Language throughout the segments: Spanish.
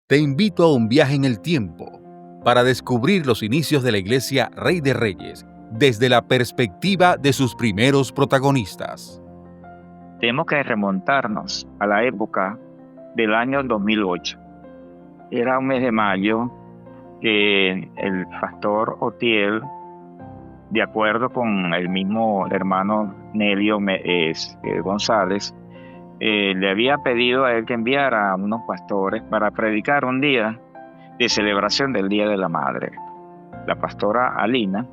Te invito a un viaje en el tiempo para descubrir los inicios de la Iglesia Rey de Reyes desde la perspectiva de sus primeros protagonistas. Tenemos que remontarnos a la época del año 2008. Era un mes de mayo que el pastor Otiel, de acuerdo con el mismo hermano Nelio González, le había pedido a él que enviara a unos pastores para predicar un día de celebración del Día de la Madre. La pastora Alina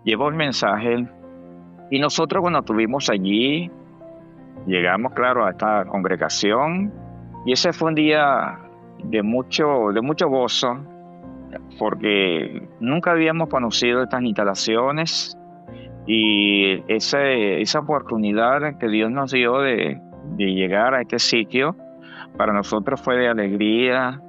llevó el mensaje y nosotros cuando estuvimos allí, llegamos, claro, a esta congregación y ese fue un día de mucho gozo porque nunca habíamos conocido estas instalaciones y esa oportunidad que Dios nos dio de llegar a este sitio para nosotros fue de alegría,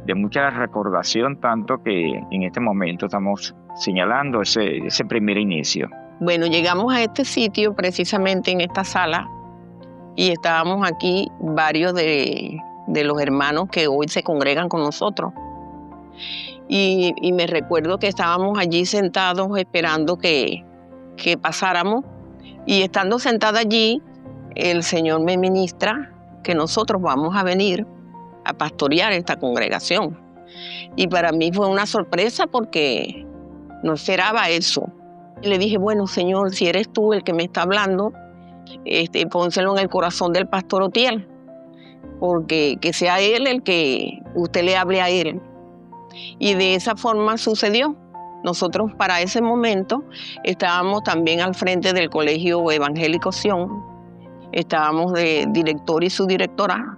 de mucha recordación, tanto que en este momento estamos señalando ese primer inicio. Bueno, llegamos a este sitio precisamente en esta sala y estábamos aquí varios de los hermanos que hoy se congregan con nosotros. Y me recuerdo que estábamos allí sentados esperando que pasáramos y estando sentada allí, el Señor me ministra que nosotros vamos a venir a pastorear esta congregación. Y para mí fue una sorpresa porque no esperaba eso. Y le dije, bueno, Señor, si eres tú el que me está hablando, pónselo en el corazón del pastor Otiel, porque que sea él el que usted le hable a él. Y de esa forma sucedió. Nosotros para ese momento estábamos también al frente del Colegio Evangélico Sion, estábamos de director y subdirectora,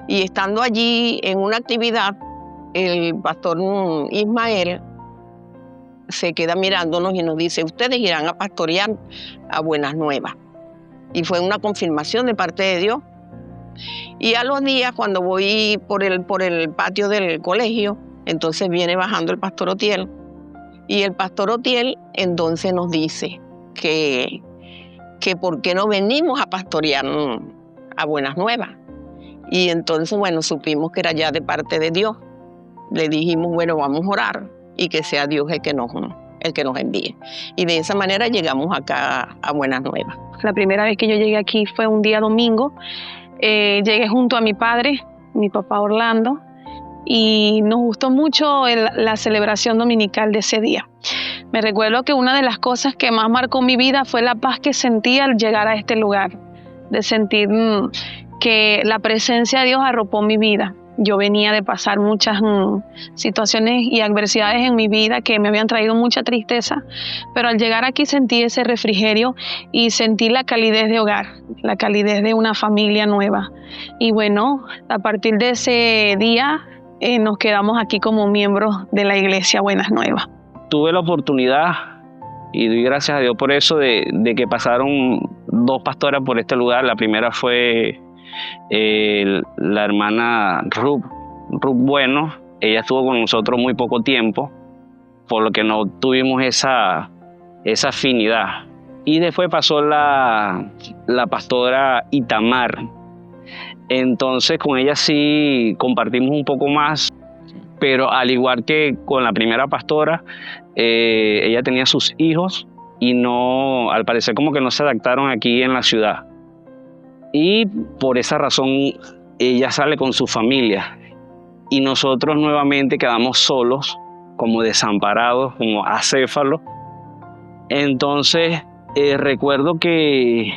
y estando allí en una actividad, el pastor Ismael se queda mirándonos y nos dice, ustedes irán a pastorear a Buenas Nuevas. Y fue una confirmación de parte de Dios. Y a los días, cuando voy por el patio del colegio, entonces viene bajando el pastor Otiel. Y el pastor Otiel entonces nos dice que por qué no venimos a pastorear a Buenas Nuevas. Y entonces, bueno, supimos que era ya de parte de Dios. Le dijimos, bueno, vamos a orar y que sea Dios el que nos envíe. Y de esa manera llegamos acá a Buenas Nuevas. La primera vez que yo llegué aquí fue un día domingo. Llegué junto a mi padre, mi papá Orlando, y nos gustó mucho la celebración dominical de ese día. Me recuerdo que una de las cosas que más marcó mi vida fue la paz que sentí al llegar a este lugar, de sentir que la presencia de Dios arropó mi vida. Yo venía de pasar muchas situaciones y adversidades en mi vida que me habían traído mucha tristeza, pero al llegar aquí sentí ese refrigerio y sentí la calidez de hogar, la calidez de una familia nueva. Y bueno, a partir de ese día nos quedamos aquí como miembros de la Iglesia Buenas Nuevas. Tuve la oportunidad, y doy gracias a Dios por eso, de que pasaron dos pastoras por este lugar. La primera fue la hermana Ruth Bueno. Ella estuvo con nosotros muy poco tiempo, por lo que no tuvimos esa afinidad. Y después pasó la pastora Itamar. Entonces con ella sí compartimos un poco más, pero al igual que con la primera pastora, ella tenía sus hijos y no, al parecer como que no se adaptaron aquí en la ciudad. Y por esa razón ella sale con su familia y nosotros nuevamente quedamos solos, como desamparados, como acéfalos. Entonces recuerdo que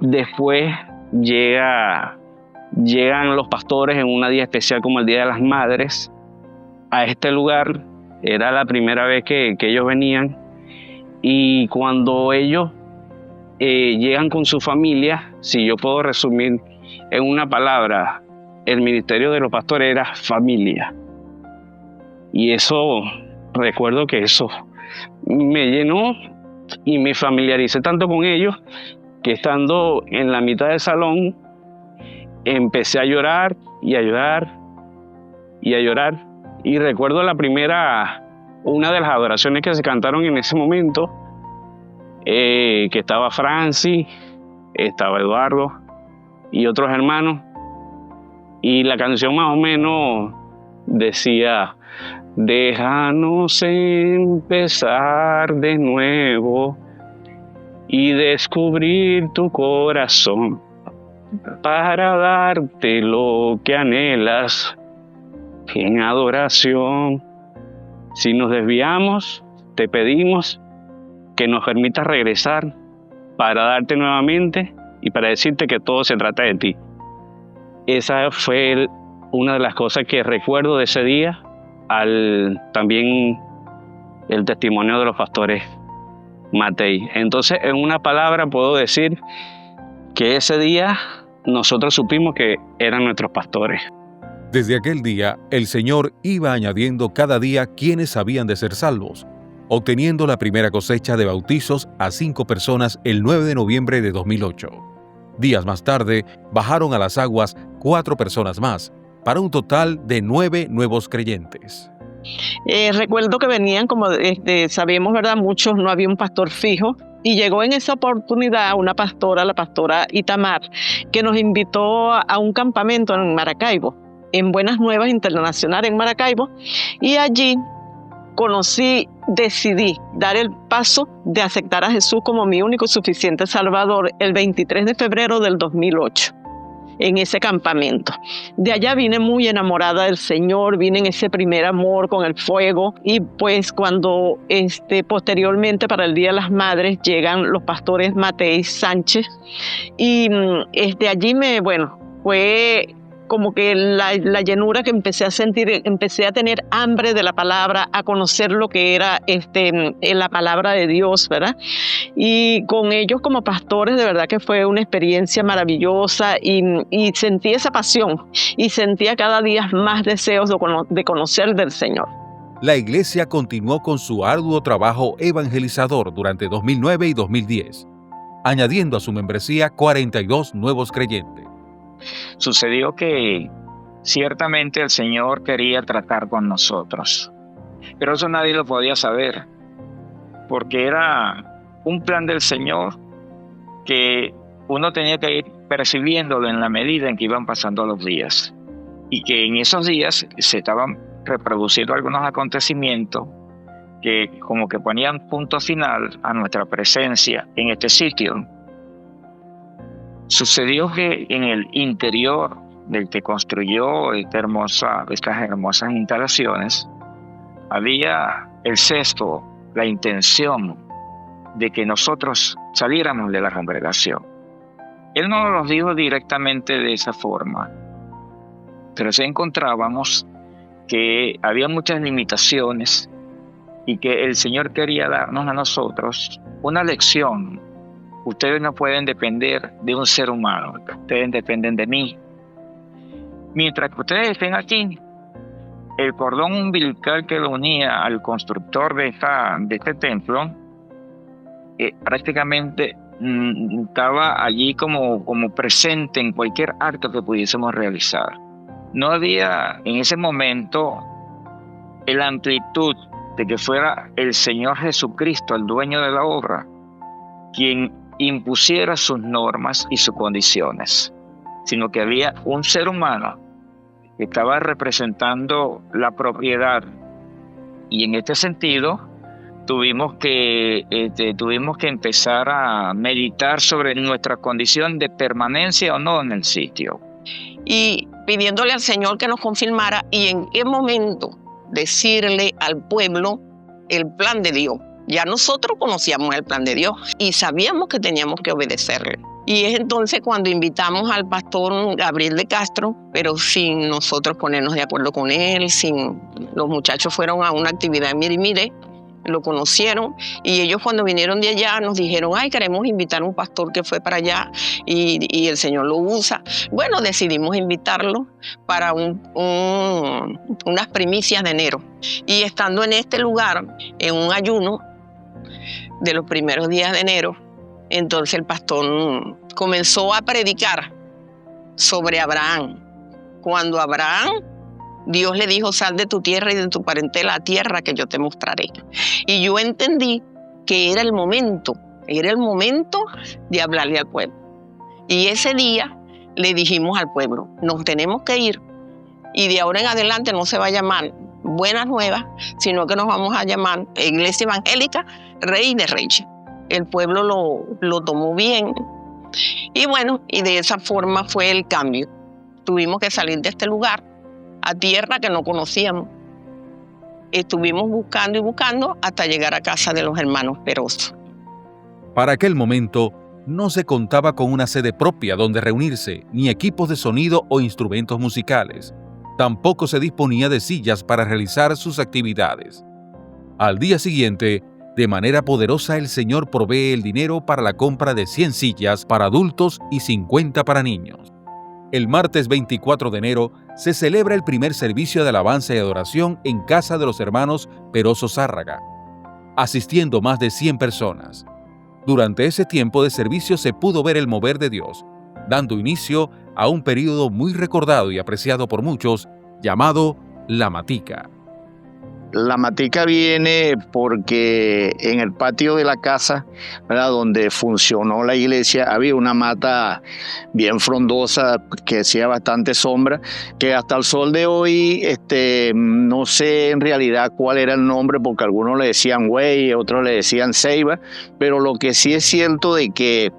después llegan los pastores en un día especial como el Día de las Madres a este lugar. Era la primera vez que ellos venían, y cuando ellos llegan con su familia, si yo puedo resumir en una palabra, el ministerio de los pastores era familia. Y eso, recuerdo que eso me llenó y me familiaricé tanto con ellos que estando en la mitad del salón empecé a llorar y a llorar y a llorar. Y recuerdo una de las adoraciones que se cantaron en ese momento, que estaba Francis, estaba Eduardo y otros hermanos. Y la canción más o menos decía: déjanos empezar de nuevo y descubrir tu corazón para darte lo que anhelas en adoración. Si nos desviamos, te pedimos que nos permitas regresar para darte nuevamente y para decirte que todo se trata de ti. Esa fue una de las cosas que recuerdo de ese día, también el testimonio de los pastores Matei. Entonces, en una palabra puedo decir que ese día nosotros supimos que eran nuestros pastores. Desde aquel día, el Señor iba añadiendo cada día quienes habían de ser salvos, obteniendo la primera cosecha de bautizos a 5 personas el 9 de noviembre de 2008. Días más tarde, bajaron a las aguas 4 personas más, para un total de 9 nuevos creyentes. Recuerdo que venían, como sabemos, ¿verdad? Muchos, no había un pastor fijo. Y llegó en esa oportunidad una pastora, la pastora Itamar, que nos invitó a un campamento en Maracaibo, en Buenas Nuevas Internacional en Maracaibo. Y allí decidí dar el paso de aceptar a Jesús como mi único y suficiente Salvador el 23 de febrero del 2008. En ese campamento. De allá vine muy enamorada del Señor, vine en ese primer amor con el fuego, y pues cuando posteriormente para el Día de las Madres llegan los pastores Matei Sánchez, y allí fue como que la llenura que empecé a sentir, empecé a tener hambre de la palabra, a conocer lo que era la palabra de Dios, ¿verdad? Y con ellos como pastores, de verdad que fue una experiencia maravillosa, y sentí esa pasión y sentía cada día más deseos de conocer del Señor. La iglesia continuó con su arduo trabajo evangelizador durante 2009 y 2010, añadiendo a su membresía 42 nuevos creyentes. Sucedió que ciertamente el Señor quería tratar con nosotros, pero eso nadie lo podía saber, porque era un plan del Señor que uno tenía que ir percibiéndolo en la medida en que iban pasando los días, y que en esos días se estaban reproduciendo algunos acontecimientos que como que ponían punto final a nuestra presencia en este sitio. Sucedió que en el interior del que construyó estas hermosas instalaciones, había el cesto, la intención de que nosotros saliéramos de la congregación. Él no nos lo dijo directamente de esa forma, pero sí encontrábamos que había muchas limitaciones y que el Señor quería darnos a nosotros una lección. Ustedes no pueden depender de un ser humano, ustedes dependen de mí. Mientras que ustedes estén aquí, el cordón umbilical que lo unía al constructor de este templo prácticamente estaba allí como presente en cualquier acto que pudiésemos realizar. No había en ese momento la amplitud de que fuera el Señor Jesucristo, el dueño de la obra, quien impusiera sus normas y sus condiciones, sino que había un ser humano que estaba representando la propiedad, y en este sentido tuvimos que empezar a meditar sobre nuestra condición de permanencia o no en el sitio, y pidiéndole al Señor que nos confirmara y en qué momento decirle al pueblo el plan de Dios. Ya nosotros conocíamos el plan de Dios y sabíamos que teníamos que obedecerle. Y es entonces cuando invitamos al pastor Gabriel de Castro, pero sin nosotros ponernos de acuerdo con él, los muchachos fueron a una actividad en Mirimire, lo conocieron, y ellos cuando vinieron de allá nos dijeron: ay, queremos invitar a un pastor que fue para allá y el Señor lo usa. Bueno, decidimos invitarlo para unas primicias de enero. Y estando en este lugar, en un ayuno de los primeros días de enero, entonces el pastor comenzó a predicar sobre Abraham. Cuando Abraham, Dios le dijo: sal de tu tierra y de tu parentela a tierra que yo te mostraré. Y yo entendí que era el momento de hablarle al pueblo. Y ese día le dijimos al pueblo, nos tenemos que ir y de ahora en adelante no se va a llamar Buenas Nuevas, sino que nos vamos a llamar Iglesia Evangélica Rey de Reyes. El pueblo lo tomó bien y bueno, y de esa forma fue el cambio. Tuvimos que salir de este lugar a tierra que no conocíamos. Estuvimos buscando y buscando hasta llegar a casa de los hermanos Peroso. Para aquel momento, no se contaba con una sede propia donde reunirse, ni equipos de sonido o instrumentos musicales. Tampoco se disponía de sillas para realizar sus actividades. Al día siguiente, de manera poderosa, el Señor provee el dinero para la compra de 100 sillas para adultos y 50 para niños. El martes 24 de enero se celebra el primer servicio de alabanza y adoración en casa de los hermanos Peroso Zárraga, asistiendo más de 100 personas. Durante ese tiempo de servicio se pudo ver el mover de Dios, dando inicio a un período muy recordado y apreciado por muchos, llamado La Matica. La matica viene porque en el patio de la casa, ¿verdad?, donde funcionó la iglesia, había una mata bien frondosa que hacía bastante sombra, que hasta el sol de hoy no sé en realidad cuál era el nombre, porque algunos le decían güey, otros le decían ceiba, pero lo que sí es cierto de que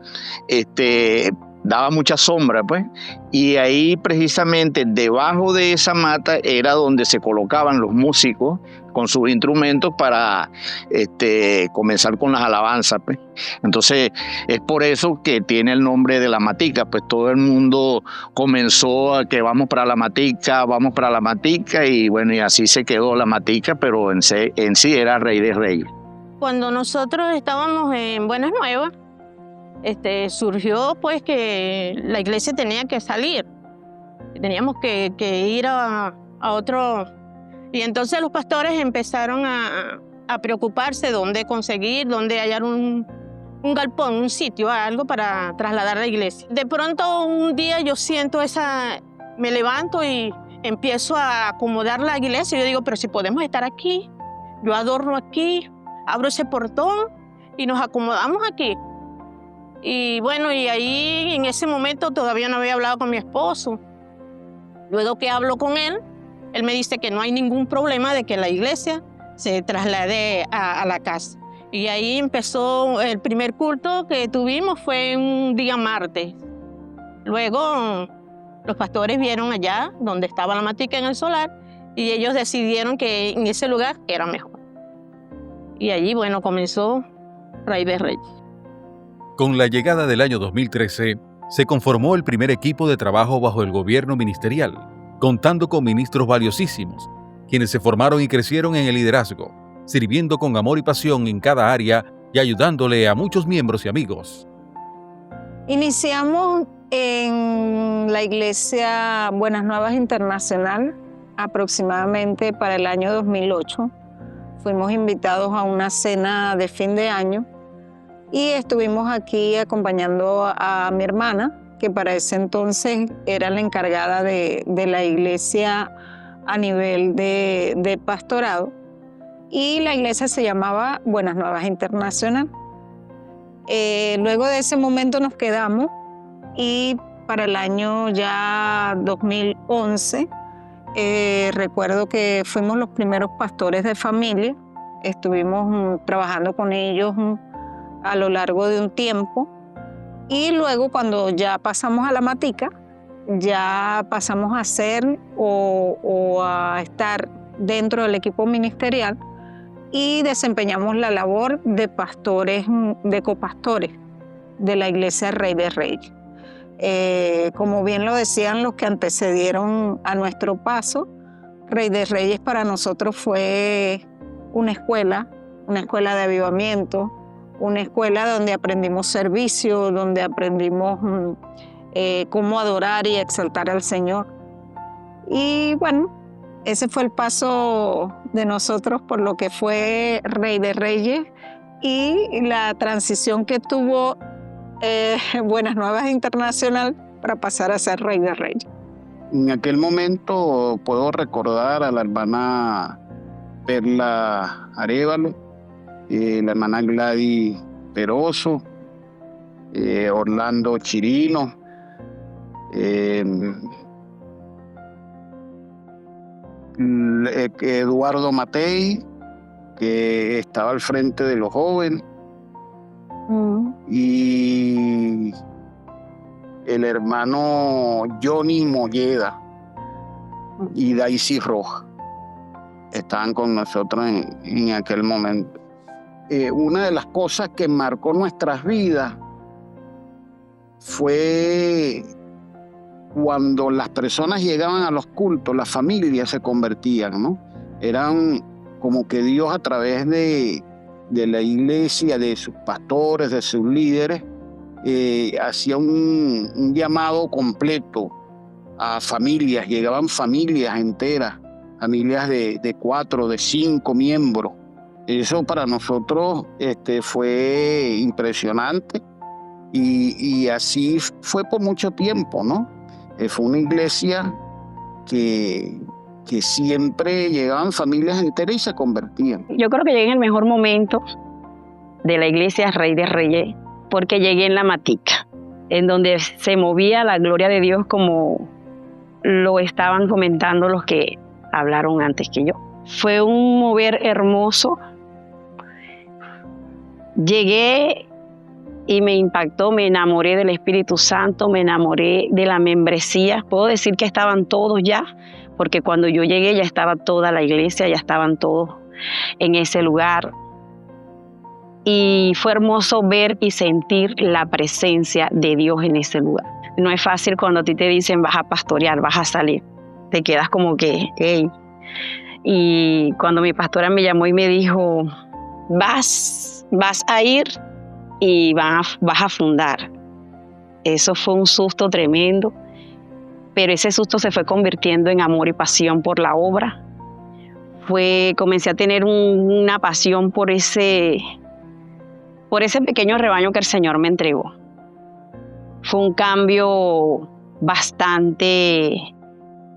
daba mucha sombra, pues, y ahí precisamente debajo de esa mata era donde se colocaban los músicos con sus instrumentos para comenzar con las alabanzas, pues. Entonces es por eso que tiene el nombre de La Matica, pues todo el mundo comenzó a que vamos para La Matica, y bueno, y así se quedó La Matica, pero en sí era Rey de Reyes. Cuando nosotros estábamos en Buenas Nuevas, surgió pues que la iglesia tenía que salir, teníamos que ir a otro, y entonces los pastores empezaron a preocuparse dónde conseguir, dónde hallar un galpón, un sitio, algo para trasladar la iglesia. De pronto un día yo siento me levanto y empiezo a acomodar la iglesia, yo digo, pero si podemos estar aquí, yo adorno aquí, abro ese portón y nos acomodamos aquí. Y bueno, y ahí en ese momento todavía no había hablado con mi esposo. Luego que hablo con él me dice que no hay ningún problema de que la iglesia se traslade a la casa. Y ahí empezó el primer culto que tuvimos, fue un día martes. Luego los pastores vieron allá donde estaba la matica en el solar y ellos decidieron que en ese lugar era mejor. Y allí, bueno, comenzó Rey de Reyes. Con la llegada del año 2013, se conformó el primer equipo de trabajo bajo el gobierno ministerial, contando con ministros valiosísimos, quienes se formaron y crecieron en el liderazgo, sirviendo con amor y pasión en cada área y ayudándole a muchos miembros y amigos. Iniciamos en la iglesia Buenas Nuevas Internacional aproximadamente para el año 2008. Fuimos invitados a una cena de fin de año y estuvimos aquí acompañando a mi hermana, que para ese entonces era la encargada de la iglesia a nivel de pastorado, y la iglesia se llamaba Buenas Nuevas Internacional. Luego de ese momento nos quedamos y para el año ya 2011 recuerdo que fuimos los primeros pastores de familia. Estuvimos trabajando con ellos a lo largo de un tiempo y luego cuando ya pasamos a la Matica, ya pasamos a ser o a estar dentro del equipo ministerial y desempeñamos la labor de pastores, de copastores de la iglesia Rey de Reyes. Como bien lo decían los que antecedieron a nuestro paso, Rey de Reyes para nosotros fue una escuela de avivamiento, una escuela donde aprendimos servicio, donde aprendimos cómo adorar y exaltar al Señor. Y bueno, ese fue el paso de nosotros por lo que fue Rey de Reyes y la transición que tuvo Buenas Nuevas Internacional para pasar a ser Rey de Reyes. En aquel momento puedo recordar a la hermana Perla Arévalo, la hermana Gladys Peroso, Orlando Chirino, Eduardo Matei, que estaba al frente de los jóvenes, y el hermano Johnny Molleda y Daisy Roja estaban con nosotros en aquel momento. Una de las cosas que marcó nuestras vidas fue cuando las personas llegaban a los cultos, las familias se convertían, ¿no? Eran como que Dios, a través de la iglesia, de sus pastores, de sus líderes, hacía un llamado completo a familias. Llegaban familias enteras, familias de 4, de 5 miembros. Eso para nosotros fue impresionante, y así fue por mucho tiempo, ¿no? Fue una iglesia que siempre llegaban familias enteras y se convertían. Yo creo que llegué en el mejor momento de la iglesia Rey de Reyes, porque llegué en la matica, en donde se movía la gloria de Dios, como lo estaban comentando los que hablaron antes que yo. Fue un mover hermoso. Llegué y me impactó, me enamoré del Espíritu Santo, me enamoré de la membresía. Puedo decir que estaban todos ya, porque cuando yo llegué ya estaba toda la iglesia, ya estaban todos en ese lugar. Y fue hermoso ver y sentir la presencia de Dios en ese lugar. No es fácil cuando a ti te dicen vas a pastorear, vas a salir. Te quedas como que, hey. Y cuando mi pastora me llamó y me dijo, vas a ir y vas a fundar. Eso fue un susto tremendo, pero ese susto se fue convirtiendo en amor y pasión por la obra. Comencé a tener una pasión por ese pequeño rebaño que el Señor me entregó. Fue un cambio bastante,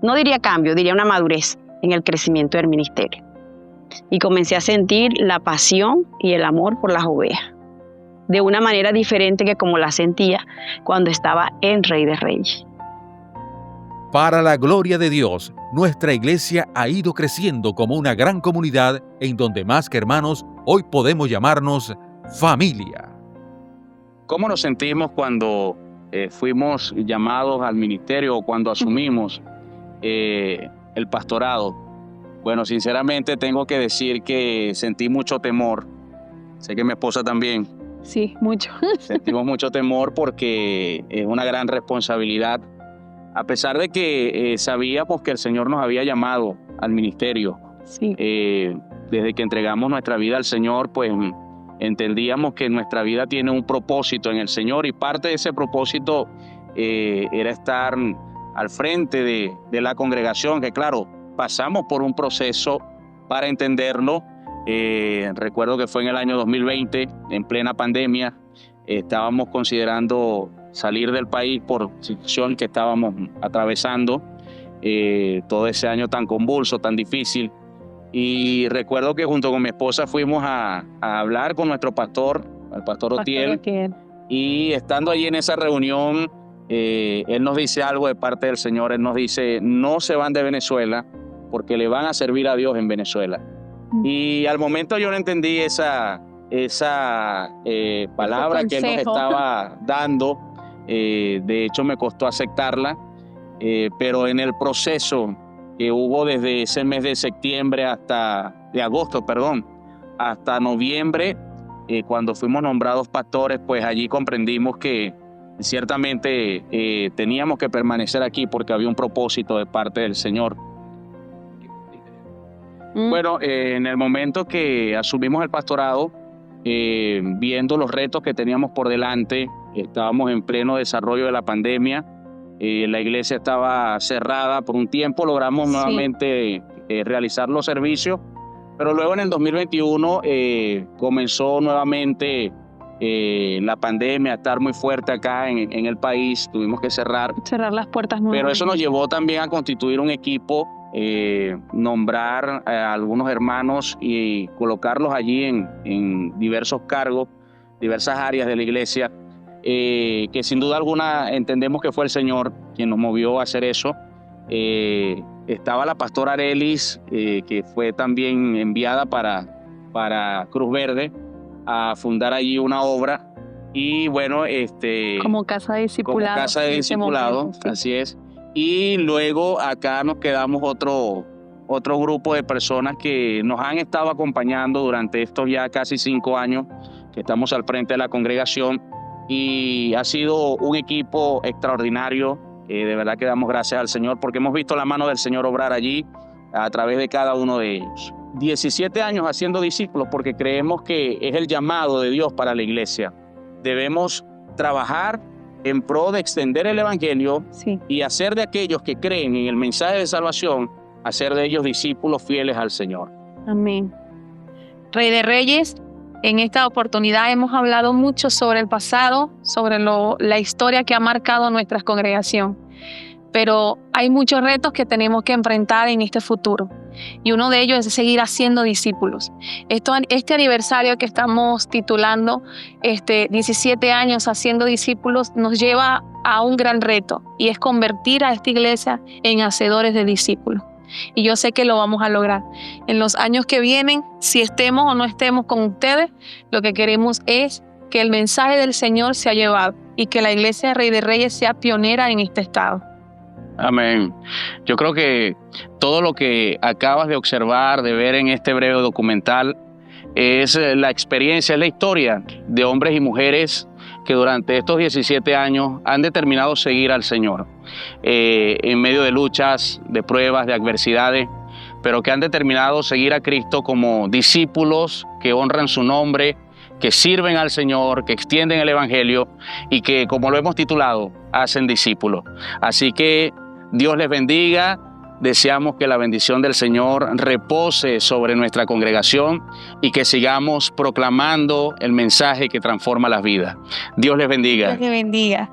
no diría cambio, diría una madurez en el crecimiento del ministerio. Y comencé a sentir la pasión y el amor por las ovejas, de una manera diferente que como la sentía cuando estaba en Rey de Reyes. Para la gloria de Dios, nuestra iglesia ha ido creciendo como una gran comunidad en donde más que hermanos, hoy podemos llamarnos familia. ¿Cómo nos sentimos cuando fuimos llamados al ministerio o cuando asumimos el pastorado? Bueno, sinceramente tengo que decir que sentí mucho temor. Sé que mi esposa también. Sí, mucho. Sentimos mucho temor porque es una gran responsabilidad. A pesar de que sabíamos que el Señor nos había llamado al ministerio. Sí. Desde que entregamos nuestra vida al Señor, pues entendíamos que nuestra vida tiene un propósito en el Señor, y parte de ese propósito era estar al frente de la congregación, que claro, pasamos por un proceso para entenderlo. Recuerdo que fue en el año 2020, en plena pandemia, estábamos considerando salir del país por la situación que estábamos atravesando, todo ese año tan convulso, tan difícil. Y recuerdo que junto con mi esposa fuimos a hablar con nuestro pastor, el pastor Otiel, y estando allí en esa reunión, él nos dice algo de parte del Señor. Él nos dice, no se van de Venezuela porque le van a servir a Dios en Venezuela. Y al momento yo no entendí esa palabra que él nos estaba dando. De hecho me costó aceptarla, pero en el proceso que hubo desde ese mes de septiembre de agosto, hasta noviembre, cuando fuimos nombrados pastores, pues allí comprendimos que ciertamente teníamos que permanecer aquí porque había un propósito de parte del Señor. Bueno, en el momento que asumimos el pastorado, viendo los retos que teníamos por delante, estábamos en pleno desarrollo de la pandemia, la iglesia estaba cerrada por un tiempo, logramos nuevamente realizar los servicios, pero luego en el 2021 comenzó nuevamente la pandemia a estar muy fuerte acá en el país, tuvimos que cerrar las puertas nuevamente. Pero eso nos llevó también a constituir un equipo, nombrar a algunos hermanos y colocarlos allí en diversos cargos, diversas áreas de la iglesia. que sin duda alguna entendemos que fue el Señor quien nos movió a hacer eso. Estaba la pastora Arelis, que fue también enviada para Cruz Verde a fundar allí una obra. Y bueno, como casa de discipulado. Como casa de discipulado, momento, sí. Así es. Y luego acá nos quedamos otro grupo de personas que nos han estado acompañando durante estos ya casi 5 años que estamos al frente de la congregación, y ha sido un equipo extraordinario. De verdad que damos gracias al Señor porque hemos visto la mano del Señor obrar allí a través de cada uno de ellos. 17 años haciendo discípulos porque creemos que es el llamado de Dios para la iglesia. Debemos trabajar en pro de extender el evangelio, sí, y hacer de aquellos que creen en el mensaje de salvación, hacer de ellos discípulos fieles al Señor. Amén. Rey de Reyes, en esta oportunidad hemos hablado mucho sobre el pasado, sobre la historia que ha marcado nuestra congregación, pero hay muchos retos que tenemos que enfrentar en este futuro, y uno de ellos es seguir haciendo discípulos. Este aniversario que estamos titulando 17 años haciendo discípulos nos lleva a un gran reto, y es convertir a esta iglesia en hacedores de discípulos. Y yo sé que lo vamos a lograr. En los años que vienen, si estemos o no estemos con ustedes, lo que queremos es que el mensaje del Señor sea llevado y que la iglesia de Rey de Reyes sea pionera en este estado. Amén. Yo creo que todo lo que acabas de observar, de ver en este breve documental, es la experiencia, es la historia de hombres y mujeres que durante estos 17 años han determinado seguir al Señor en medio de luchas, de pruebas, de adversidades, pero que han determinado seguir a Cristo como discípulos que honran su nombre, que sirven al Señor, que extienden el Evangelio y que, como lo hemos titulado, hacen discípulos. Así que Dios les bendiga. Deseamos que la bendición del Señor repose sobre nuestra congregación y que sigamos proclamando el mensaje que transforma las vidas. Dios les bendiga. Dios les bendiga.